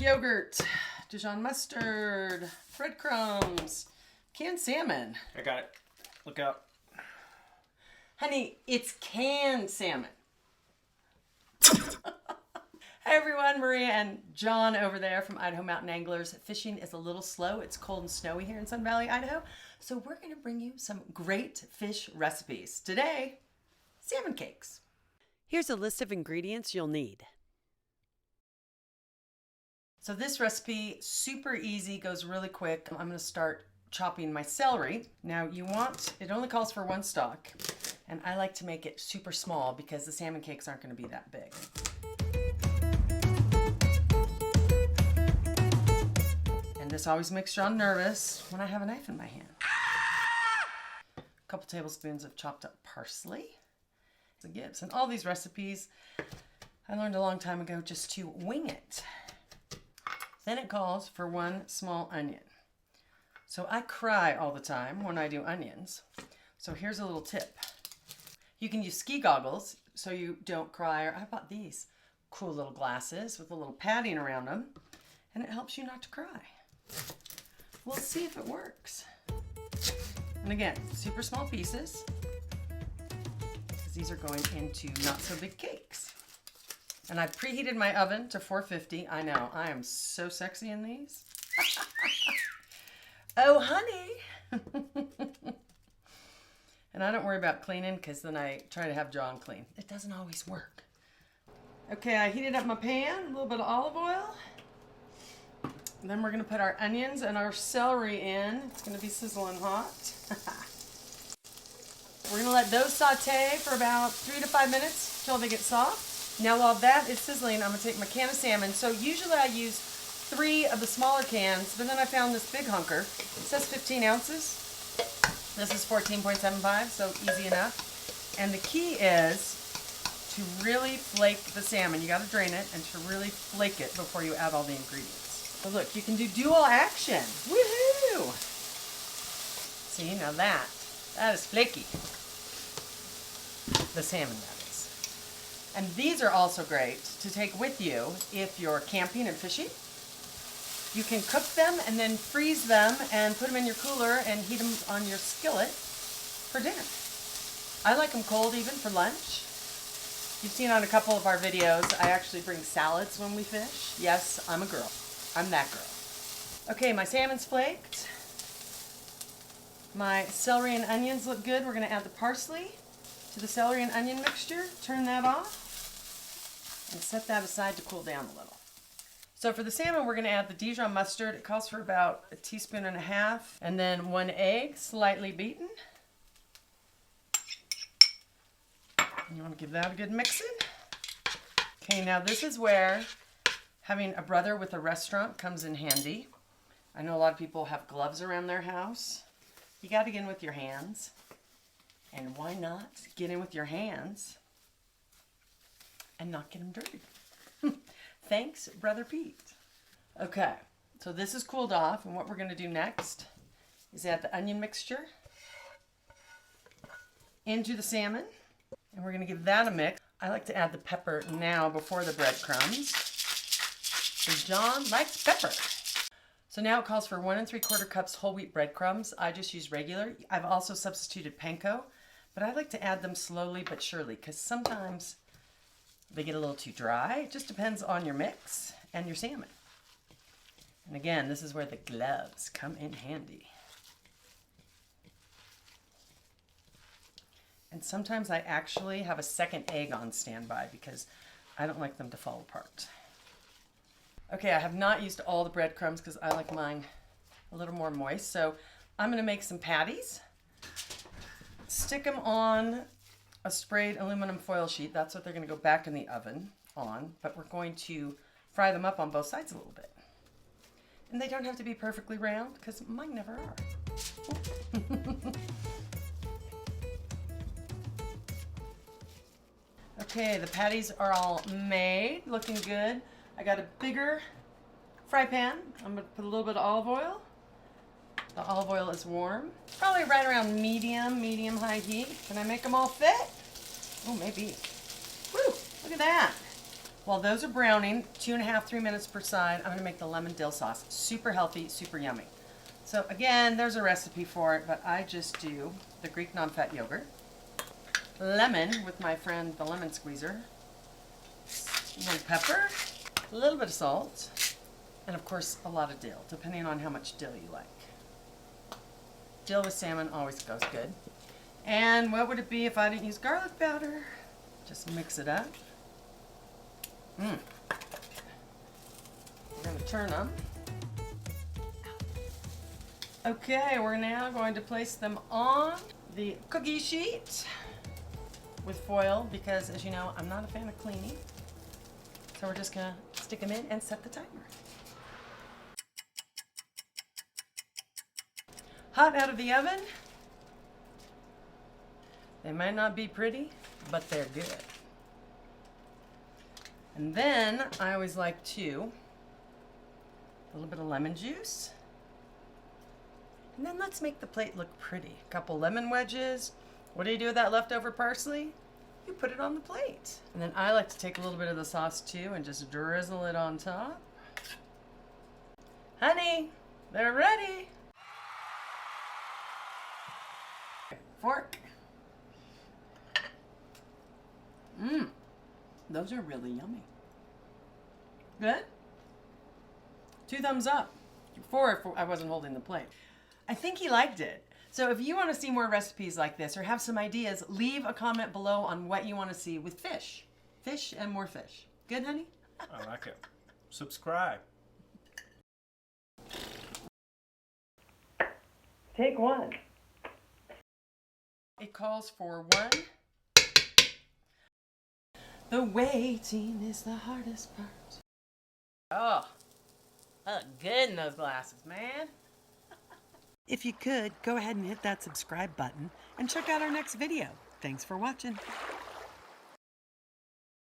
yogurt, Dijon mustard, breadcrumbs, canned salmon. I got it. Look out. Honey, it's canned salmon. Hey everyone, Maria and John over there from Idaho Mountain Anglers. Fishing is a little slow. It's cold and snowy here in Sun Valley, Idaho. So we're going to bring you some great fish recipes. Today, salmon cakes. Here's a list of ingredients you'll need. So this recipe, super easy, goes really quick. I'm going to start chopping my celery. Now it only calls for one stalk, and I like to make it super small because the salmon cakes aren't going to be that big. And this always makes John nervous when I have a knife in my hand. A couple tablespoons of chopped up parsley. It gives. And all these recipes I learned a long time ago just to wing it. Then it calls for one small onion. So I cry all the time when I do onions. So here's a little tip. You can use ski goggles so you don't cry. Or I bought these cool little glasses with a little padding around them, and it helps you not to cry. We'll see if it works. And again, super small pieces, because these are going into not so big cakes. And I've preheated my oven to 450. I know, I am so sexy in these. Oh, honey. And I don't worry about cleaning because then I try to have John clean. It doesn't always work. Okay, I heated up my pan, a little bit of olive oil. And then we're going to put our onions and our celery in. It's going to be sizzling hot. We're going to let those saute for about 3 to 5 minutes until they get soft. Now while that is sizzling, I'm going to take my can of salmon. So usually I use 3 of the smaller cans, but then I found this big hunker. It says 15 ounces. This is 14.75, so easy enough. And the key is to really flake the salmon. You got to drain it and to really flake it before you add all the ingredients. So look, you can do dual action. Woohoo! See, now that is flaky. The salmon, that is. And these are also great to take with you if you're camping and fishing. You can cook them and then freeze them and put them in your cooler and heat them on your skillet for dinner. I like them cold even for lunch. You've seen on a couple of our videos, I actually bring salads when we fish. Yes, I'm a girl. I'm that girl. Okay, my salmon's flaked. My celery and onions look good. We're going to add the parsley to the celery and onion mixture. Turn that off and set that aside to cool down a little. So for the salmon, we're going to add the Dijon mustard. It calls for about 1.5 teaspoons, and then 1 egg, slightly beaten. And you want to give that a good mixing. Okay, now this is where having a brother with a restaurant comes in handy. I know a lot of people have gloves around their house. You got to get in with your hands. And why not get in with your hands and not get them dirty? Thanks, Brother Pete. Okay, so this is cooled off, and what we're going to do next is add the onion mixture into the salmon, and we're going to give that a mix. I like to add the pepper now before the breadcrumbs, because John likes pepper. So now it calls for 1 3/4 cups whole wheat breadcrumbs. I just use regular. I've also substituted panko, but I like to add them slowly but surely, because sometimes they get a little too dry. It just depends on your mix and your salmon. And again, this is where the gloves come in handy. And sometimes I actually have a second egg on standby because I don't like them to fall apart. Okay, I have not used all the breadcrumbs because I like mine a little more moist. So I'm going to make some patties. Stick them on a sprayed aluminum foil sheet. That's what they're going to go back in the oven on. But we're going to fry them up on both sides a little bit. And they don't have to be perfectly round because mine never are. Okay, the patties are all made, looking good. I got a bigger fry pan. I'm going to put a little bit of olive oil. The olive oil is warm. Probably right around medium-high heat. Can I make them all fit? Oh, maybe. Woo, look at that. While those are browning, 2.5, 3 minutes per side, I'm gonna make the lemon dill sauce. Super healthy, super yummy. So again, there's a recipe for it, but I just do the Greek non-fat yogurt, lemon with my friend the lemon squeezer, 1 pepper, a little bit of salt, and of course a lot of dill, depending on how much dill you like. Dill with salmon always goes good. And what would it be if I didn't use garlic powder? Just mix it up. We're going to turn them. Okay, we're now going to place them on the cookie sheet with foil because, as you know, I'm not a fan of cleaning. So we're just going to stick them in and set the timer. Hot out of the oven. They might not be pretty, but they're good. And then I always like a little bit of lemon juice. And then let's make the plate look pretty. A couple lemon wedges. What do you do with that leftover parsley? You put it on the plate. And then I like to take a little bit of the sauce too and just drizzle it on top. Honey, they're ready. Fork. Those are really yummy. Good? 2 thumbs up. 4 if I wasn't holding the plate. I think he liked it. So if you want to see more recipes like this or have some ideas, leave a comment below on what you want to see with fish. Fish and more fish. Good, honey? I like it. Subscribe. Take 1. It calls for 1. The waiting is the hardest part. Oh, I look good in those glasses, man. If you could, go ahead and hit that subscribe button and check out our next video. Thanks for watching.